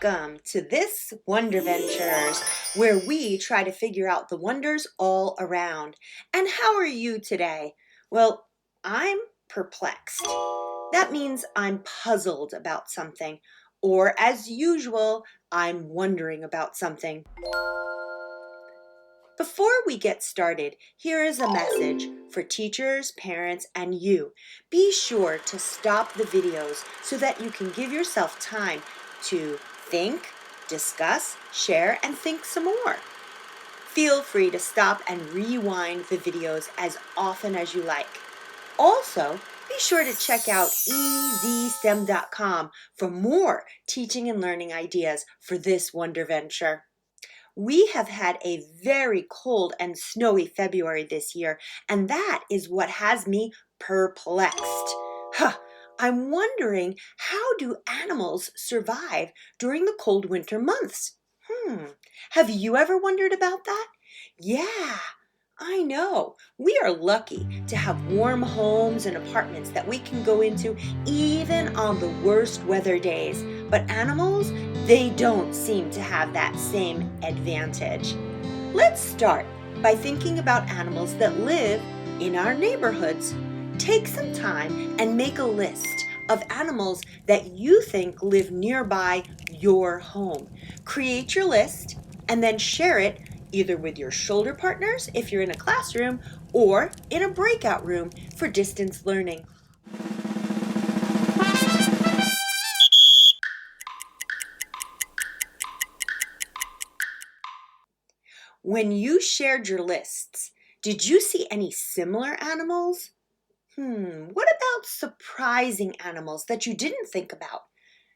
Welcome to this Wonder Ventures, where we try to figure out the wonders all around. And how are you today? Well, I'm perplexed. That means I'm puzzled about something, or as usual, I'm wondering about something. Before we get started, here is a message for teachers, parents, and you. Be sure to stop the videos so that you can give yourself time to think, discuss, share, and think some more. Feel free to stop and rewind the videos as often as you like. Also, be sure to check out ezstem.com for more teaching and learning ideas for this wonder venture. We have had a very cold and snowy February this year, and that is what has me perplexed. I'm wondering, how do animals survive during the cold winter months? Have you ever wondered about that? Yeah, I know. We are lucky to have warm homes and apartments that we can go into even on the worst weather days. But animals, they don't seem to have that same advantage. Let's start by thinking about animals that live in our neighborhoods. Take some time and make a list of animals that you think live nearby your home. Create your list and then share it either with your shoulder partners if you're in a classroom or in a breakout room for distance learning. When you shared your lists, did you see any similar animals? What about surprising animals that you didn't think about?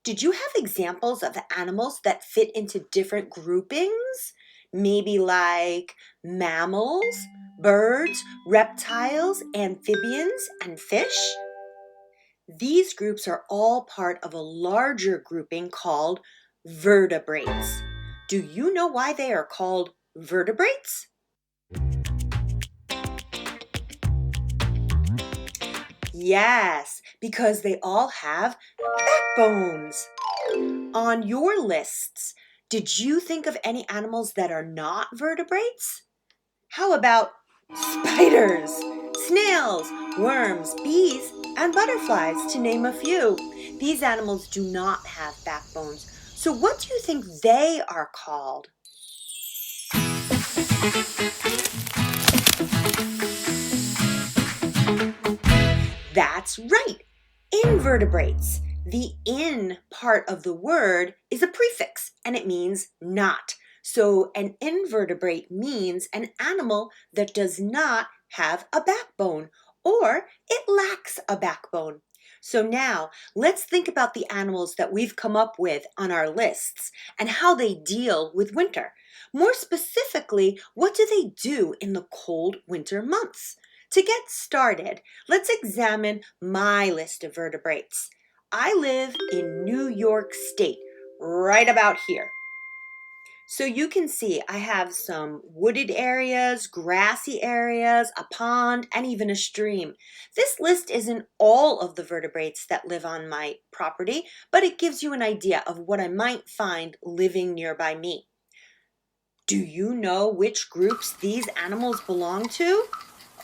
Did you have examples of animals that fit into different groupings? Maybe like mammals, birds, reptiles, amphibians, and fish? These groups are all part of a larger grouping called vertebrates. Do you know why they are called vertebrates? Yes, because they all have backbones. On your lists, did you think of any animals that are not vertebrates? How about spiders, snails, worms, bees, and butterflies, to name a few? These animals do not have backbones. So what do you think they are called? That's right, invertebrates. The in part of the word is a prefix and it means not. So an invertebrate means an animal that does not have a backbone or it lacks a backbone. So now let's think about the animals that we've come up with on our lists and how they deal with winter. More specifically, what do they do in the cold winter months? To get started, let's examine my list of vertebrates. I live in New York State, right about here. So you can see I have some wooded areas, grassy areas, a pond, and even a stream. This list isn't all of the vertebrates that live on my property, but it gives you an idea of what I might find living nearby me. Do you know which groups these animals belong to?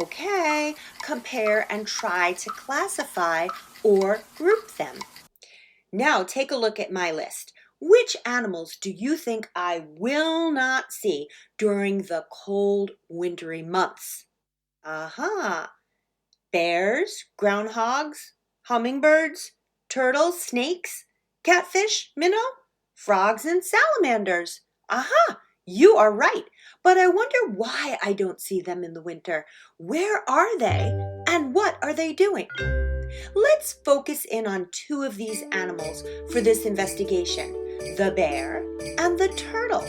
Okay, compare and try to classify or group them. Now take a look at my list. Which animals do you think I will not see during the cold, wintry months? Bears, groundhogs, hummingbirds, turtles, snakes, catfish, minnow, frogs, and salamanders. You are right, but I wonder why I don't see them in the winter. Where are they, and what are they doing? Let's focus in on two of these animals for this investigation, the bear and the turtle.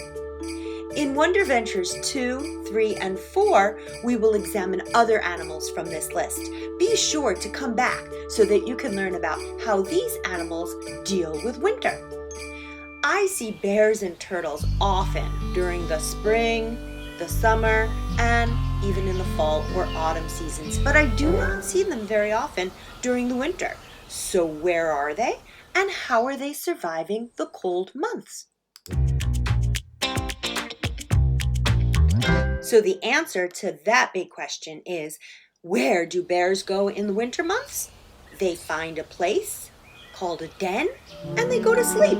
In Wonder Ventures 2, 3, and 4, we will examine other animals from this list. Be sure to come back so that you can learn about how these animals deal with winter. I see bears and turtles often during the spring, the summer, and even in the fall or autumn seasons, but I do not see them very often during the winter. So where are they? And how are they surviving the cold months? So the answer to that big question is, where do bears go in the winter months? They find a place called a den and they go to sleep.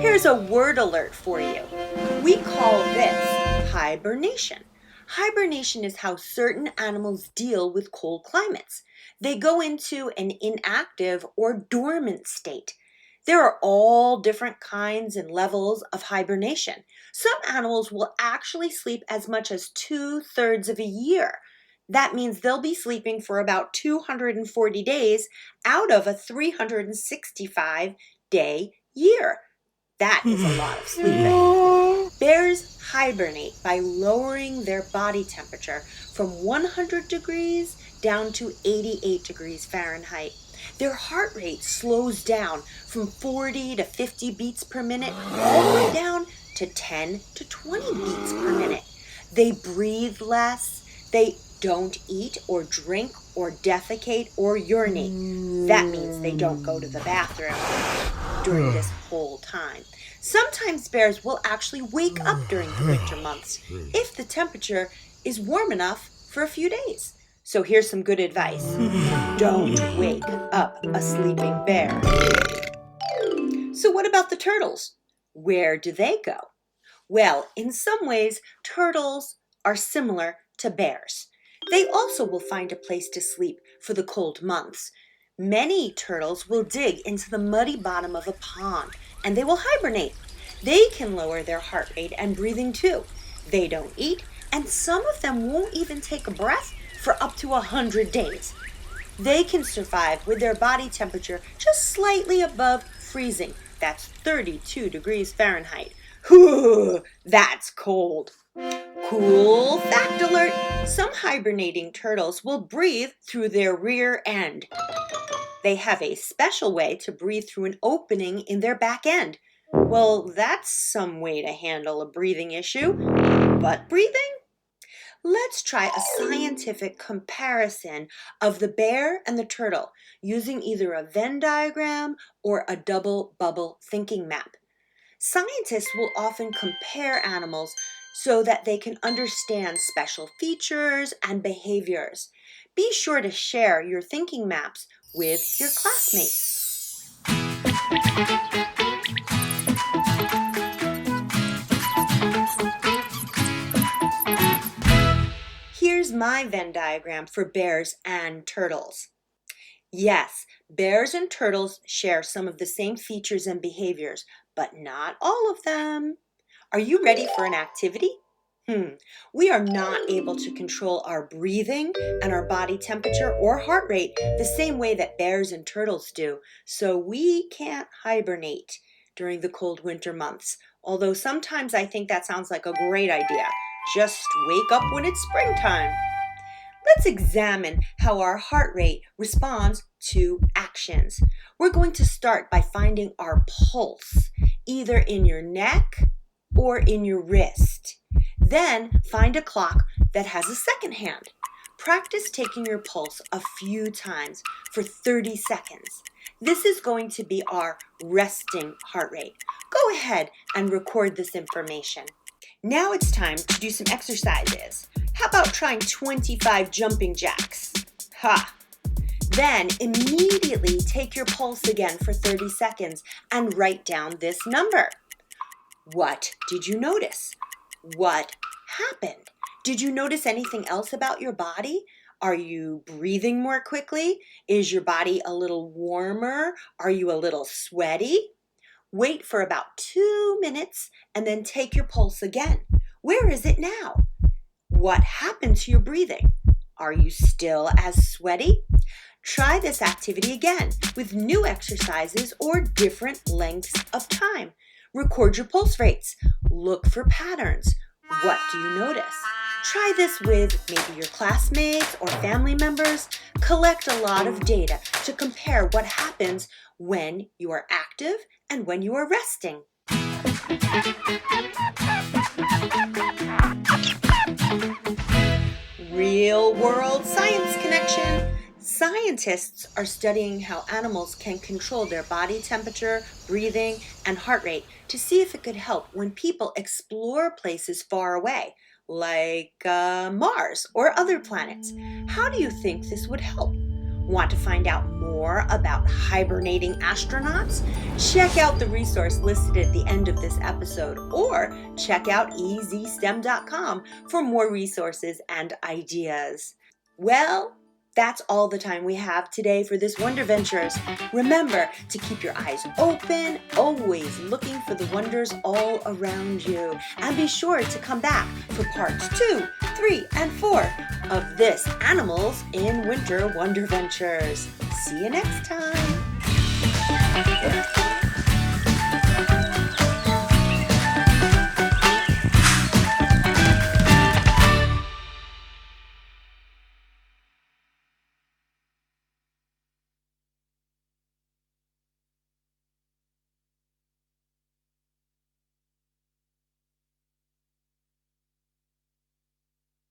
Here's a word alert for you. We call this hibernation. Hibernation is how certain animals deal with cold climates. They go into an inactive or dormant state. There are all different kinds and levels of hibernation. Some animals will actually sleep as much as 2/3 of a year. That means they'll be sleeping for about 240 days out of a 365-day year. That is a lot of sleeping. Bears hibernate by lowering their body temperature from 100 degrees down to 88 degrees Fahrenheit. Their heart rate slows down from 40 to 50 beats per minute all the way down to 10 to 20 beats per minute. They breathe less. They don't eat or drink or defecate or urinate. That means they don't go to the bathroom during this whole time. Sometimes bears will actually wake up during the winter months if the temperature is warm enough for a few days. So here's some good advice. Don't wake up a sleeping bear. So what about the turtles? Where do they go? Well, in some ways, turtles are similar to bears. They also will find a place to sleep for the cold months. Many turtles will dig into the muddy bottom of a pond and they will hibernate. They can lower their heart rate and breathing too. They don't eat, and some of them won't even take a breath for up to 100 days. They can survive with their body temperature just slightly above freezing. That's 32 degrees Fahrenheit. Whew, that's cold. Cool fact alert, some hibernating turtles will breathe through their rear end. They have a special way to breathe through an opening in their back end. Well, that's some way to handle a breathing issue. Butt breathing? Let's try a scientific comparison of the bear and the turtle using either a Venn diagram or a double bubble thinking map. Scientists will often compare animals so that they can understand special features and behaviors. Be sure to share your thinking maps with your classmates. Here's my Venn diagram for bears and turtles. Yes, bears and turtles share some of the same features and behaviors, but not all of them. Are you ready for an activity? We are not able to control our breathing and our body temperature or heart rate the same way that bears and turtles do, so we can't hibernate during the cold winter months. Although sometimes I think that sounds like a great idea. Just wake up when it's springtime. Let's examine how our heart rate responds to actions. We're going to start by finding our pulse, either in your neck or in your wrist. Then find a clock that has a second hand. Practice taking your pulse a few times for 30 seconds. This is going to be our resting heart rate. Go ahead and record this information. Now it's time to do some exercises. How about trying 25 jumping jacks? Then immediately take your pulse again for 30 seconds and write down this number. What did you notice? What happened? Did you notice anything else about your body? Are you breathing more quickly? Is your body a little warmer? Are you a little sweaty? Wait for about 2 minutes and then take your pulse again. Where is it now? What happened to your breathing? Are you still as sweaty? Try this activity again with new exercises or different lengths of time. Record your pulse rates. Look for patterns. What do you notice? Try this with maybe your classmates or family members. Collect a lot of data to compare what happens when you are active and when you are resting. Real world science connection. Scientists are studying how animals can control their body temperature, breathing, and heart rate to see if it could help when people explore places far away, like Mars or other planets. How do you think this would help? Want to find out more about hibernating astronauts? Check out the resource listed at the end of this episode, or check out EasySTEM.com for more resources and ideas. Well, that's all the time we have today for this Wonder Ventures. Remember to keep your eyes open, always looking for the wonders all around you. And be sure to come back for parts 2, 3, and 4 of this Animals in Winter Wonder Ventures. See you next time.